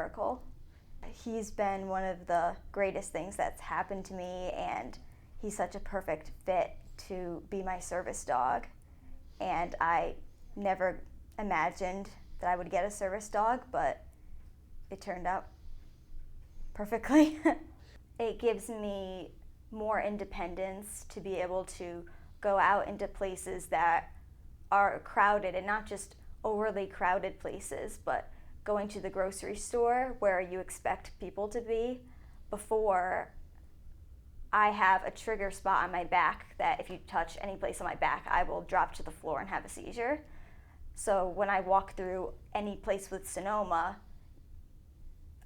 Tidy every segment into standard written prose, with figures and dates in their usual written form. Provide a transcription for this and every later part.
miracle. He's been one of the greatest things that's happened to me, and he's such a perfect fit to be my service dog. And I never imagined that I would get a service dog, but it turned out perfectly. It gives me more independence to be able to go out into places that are crowded, and not just overly crowded places, but going to the grocery store where you expect people to be. Before, I have a trigger spot on my back that if you touch any place on my back, I will drop to the floor and have a seizure. So when I walk through any place with Sonoma,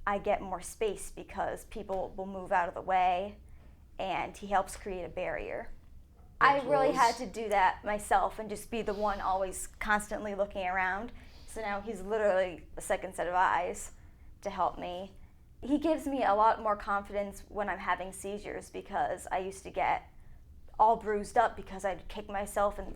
I get more space because people will move out of the way, and he helps create a barrier. I really had to do that myself and just be the one always constantly looking around. So now he's literally a second set of eyes to help me. He gives me a lot more confidence when I'm having seizures, because I used to get all bruised up because I'd kick myself and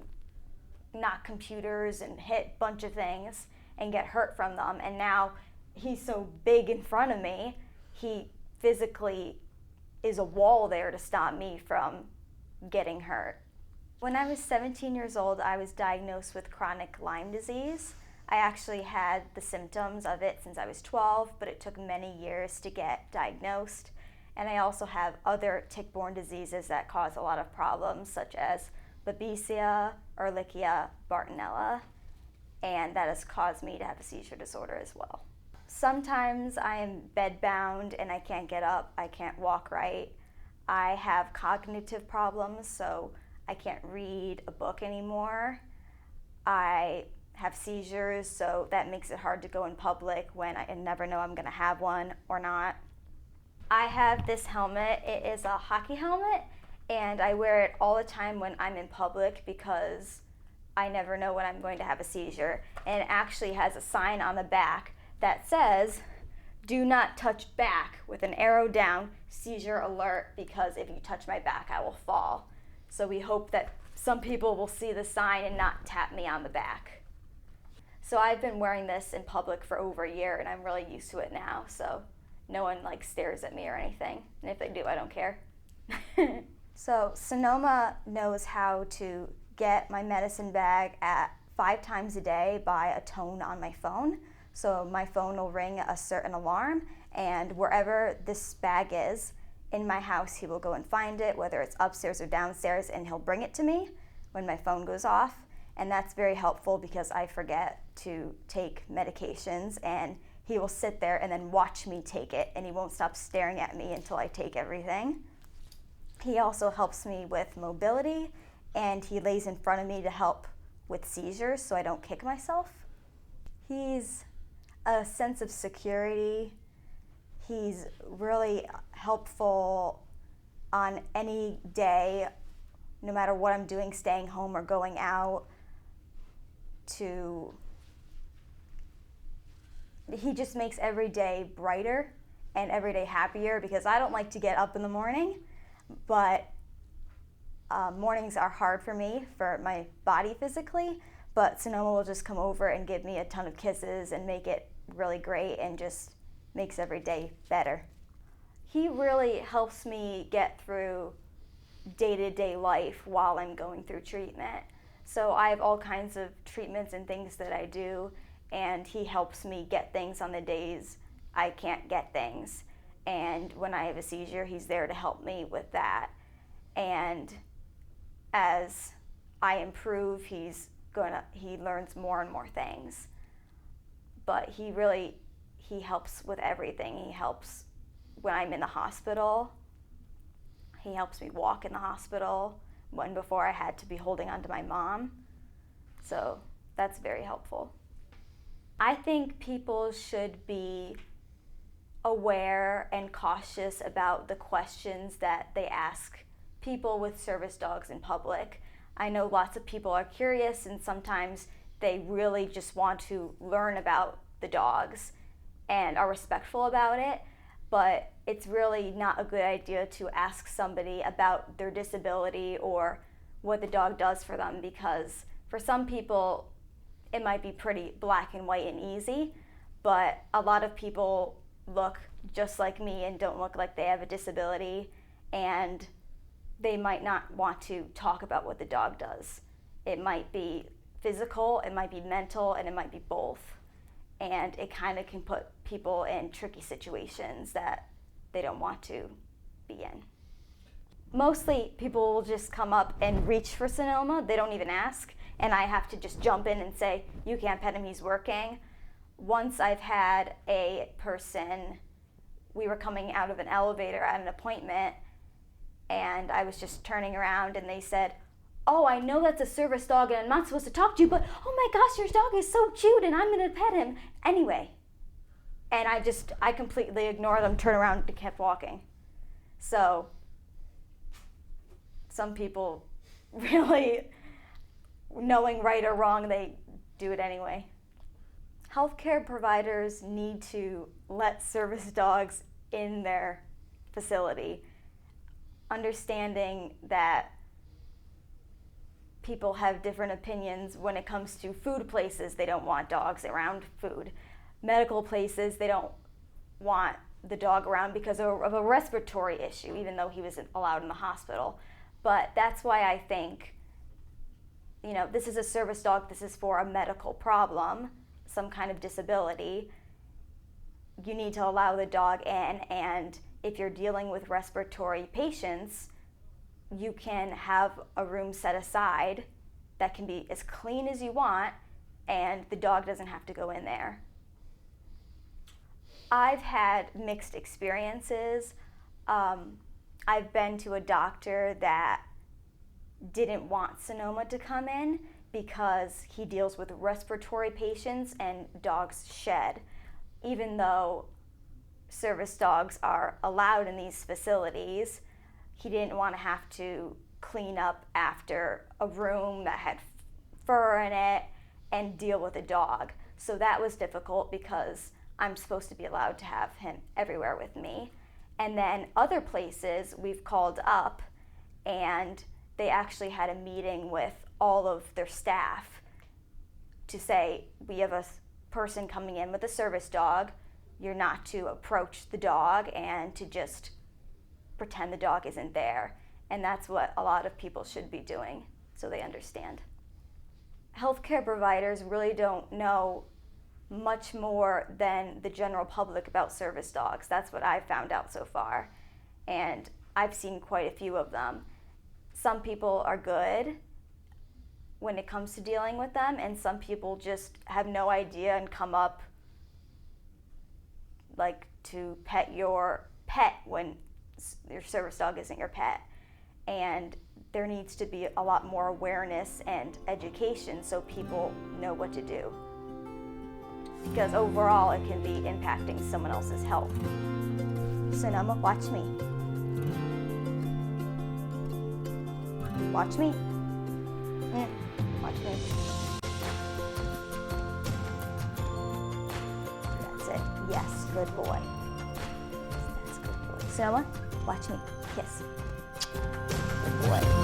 knock computers and hit a bunch of things and get hurt from them. And now he's so big in front of me, he physically is a wall there to stop me from getting hurt. When I was 17 years old, I was diagnosed with chronic Lyme disease. I actually had the symptoms of it since I was 12, but it took many years to get diagnosed. And I also have other tick-borne diseases that cause a lot of problems, such as Babesia, Ehrlichia, Bartonella, and that has caused me to have a seizure disorder as well. Sometimes I am bedbound and I can't get up, I can't walk right. I have cognitive problems, so I can't read a book anymore. I have seizures, so that makes it hard to go in public when I never know I'm gonna have one or not. I have this helmet. It is a hockey helmet, and I wear it all the time when I'm in public because I never know when I'm going to have a seizure. And it actually has a sign on the back that says, "Do not touch back," with an arrow down, seizure alert, because if you touch my back, I will fall. So we hope that some people will see the sign and not tap me on the back. So I've been wearing this in public for over a year, and I'm really used to it now, so no one stares at me or anything. And if they do, I don't care. So Sonoma knows how to get my medicine bag at 5 times a day by a tone on my phone. So my phone will ring a certain alarm, and wherever this bag is in my house, he will go and find it, whether it's upstairs or downstairs, and he'll bring it to me when my phone goes off. And that's very helpful because I forget to take medications, and he will sit there and then watch me take it, and he won't stop staring at me until I take everything. He also helps me with mobility, and he lays in front of me to help with seizures so I don't kick myself. He's a sense of security. He's really helpful on any day, no matter what I'm doing, staying home or going out. He just makes every day brighter and every day happier, because I don't like to get up in the morning, but mornings are hard for me, for my body physically, but Sonoma will just come over and give me a ton of kisses and make it really great, and just makes every day better. He really helps me get through day-to-day life while I'm going through treatment. So I have all kinds of treatments and things that I do, and he helps me get things on the days I can't get things. And when I have a seizure, he's there to help me with that. And as I improve, he learns more and more things. But he helps with everything. He helps when I'm in the hospital. He helps me walk in the hospital, when before I had to be holding on to my mom. So that's very helpful. I think people should be aware and cautious about the questions that they ask people with service dogs in public. I know lots of people are curious, and sometimes they really just want to learn about the dogs and are respectful about it, but it's really not a good idea to ask somebody about their disability or what the dog does for them, because for some people it might be pretty black and white and easy, but a lot of people look just like me and don't look like they have a disability, and they might not want to talk about what the dog does. It might be physical, it might be mental, and it might be both. And it kind of can put people in tricky situations that they don't want to be in. Mostly people will just come up and reach for Sonoma. They don't even ask. And I have to just jump in and say, you can't pet him, he's working. Once I've had a person, we were coming out of an elevator at an appointment, and I was just turning around and they said, oh, I know that's a service dog and I'm not supposed to talk to you, but oh my gosh, your dog is so cute and I'm gonna pet him anyway. And I completely ignored them, turned around and kept walking. So some people really, knowing right or wrong, they do it anyway. Healthcare providers need to let service dogs in their facility, understanding that people have different opinions when it comes to food places. They don't want dogs around food. Medical places, they don't want the dog around because of a respiratory issue, even though he was allowed in the hospital. But that's why I think, this is a service dog, this is for a medical problem, some kind of disability. You need to allow the dog in, and if you're dealing with respiratory patients, you can have a room set aside that can be as clean as you want, and the dog doesn't have to go in there. I've had mixed experiences. I've been to a doctor that didn't want Sonoma to come in because he deals with respiratory patients and dogs shed. Even though service dogs are allowed in these facilities, he didn't want to have to clean up after a room that had fur in it and deal with a dog. So that was difficult because I'm supposed to be allowed to have him everywhere with me. And then other places we've called up and they actually had a meeting with all of their staff to say, we have a person coming in with a service dog. You're not to approach the dog and to just pretend the dog isn't there. And that's what a lot of people should be doing, so they understand. Healthcare providers really don't know much more than the general public about service dogs. That's what I've found out so far. And I've seen quite a few of them. Some people are good when it comes to dealing with them, and some people just have no idea and come up like to pet your pet when your service dog isn't your pet. And there needs to be a lot more awareness and education so people know what to do. Because overall it can be impacting someone else's health. Sonoma, watch me. Watch me. Watch me. That's it. Yes, good boy. That's good boy. Sonoma, watch me. Kiss. Good boy.